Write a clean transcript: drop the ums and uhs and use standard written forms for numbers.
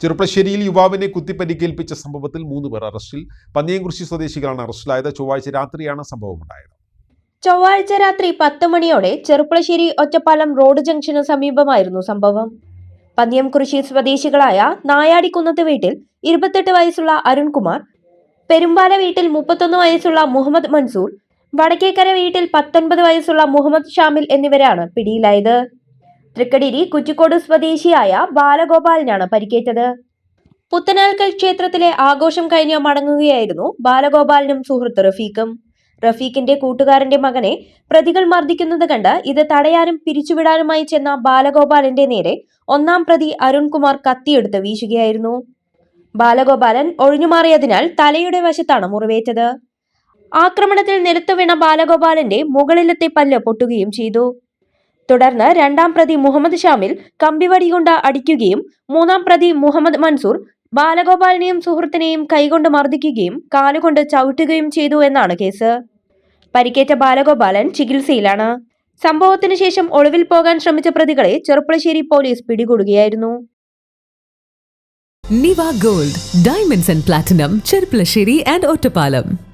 ചെറുപ്പശ്ശേരിയിൽ യുവാവിനെ കുത്തിപ്പരിക്കേൽപ്പിച്ച സംഭവത്തിൽ 3 പേർ അറസ്റ്റിൽ. പന്നിയംകുറിശി സ്വദേശികളാണ് അറസ്റ്റിലായത്. ചൊവ്വാഴ്ച രാത്രിയാണ് സംഭവമുണ്ടായത്. ചൊവ്വാഴ്ച രാത്രി 10 മണിയോടെ ചെറുപ്പശ്ശേരി ഒറ്റപ്പാലം റോഡ് ജംഗ്ഷന് സമീപമായിരുന്നു സംഭവം. പന്നിയംകുറിശി സ്വദേശികളായ നായാടിക്കുന്നത്ത് വീട്ടിൽ 28 വയസ്സുള്ള അരുൺകുമാർ, പെരുമ്പാല വീട്ടിൽ 31 വയസ്സുള്ള മുഹമ്മദ് മൻസൂർ, വടക്കേക്കര വീട്ടിൽ 19 വയസ്സുള്ള മുഹമ്മദ് ഷാമിൽ എന്നിവരാണ് പിടിയിലായത്. തൃക്കടിരി കുറ്റിക്കോട് സ്വദേശിയായ ബാലഗോപാലിനാണ് പരിക്കേറ്റത്. പുത്തനാൽക്കൽ ക്ഷേത്രത്തിലെ ആഘോഷം കഴിഞ്ഞ് മടങ്ങുകയായിരുന്നു ബാലഗോപാലിനും സുഹൃത്ത് റഫീഖും. റഫീഖിന്റെ കൂട്ടുകാരന്റെ മകനെ പ്രതികൾ മർദ്ദിക്കുന്നത് കണ്ട് ഇത് തടയാനും പിരിച്ചുവിടാനുമായി ചെന്ന ബാലഗോപാലന്റെ നേരെ 1-ാം പ്രതി അരുൺകുമാർ കത്തിയെടുത്ത് വീശുകയായിരുന്നു. ബാലഗോപാലൻ ഒഴിഞ്ഞുമാറിയതിനാൽ തലയുടെ വശത്താണ് മുറിവേറ്റത്. ആക്രമണത്തിൽ നിലത്തു വീണ ബാലഗോപാലന്റെ മുകളിലത്തെ പല്ല് പൊട്ടുകയും ചെയ്തു. തുടർന്ന് 2-ാം പ്രതി മുഹമ്മദ് ഷാമിൽ കമ്പിവടി കൊണ്ട് അടിക്കുകയും 3-ാം പ്രതി മുഹമ്മദ് മൻസൂർ ബാലഗോപാലിനെയും സുഹൃത്തിനെയും കൈകൊണ്ട് മർദ്ദിക്കുകയും കാലുകൊണ്ട് ചവിട്ടുകയും ചെയ്തു എന്നാണ് കേസ്. പരിക്കേറ്റ ബാലഗോപാലൻ ചികിത്സയിലാണ്. സംഭവത്തിന് ശേഷം ഒളിവിൽ പോകാൻ ശ്രമിച്ച പ്രതികളെ ചെറുപ്പശ്ശേരി പോലീസ് പിടികൂടുകയായിരുന്നു. Niva Gold, Diamonds and Platinum, Cherpalasheri and Ottapalam.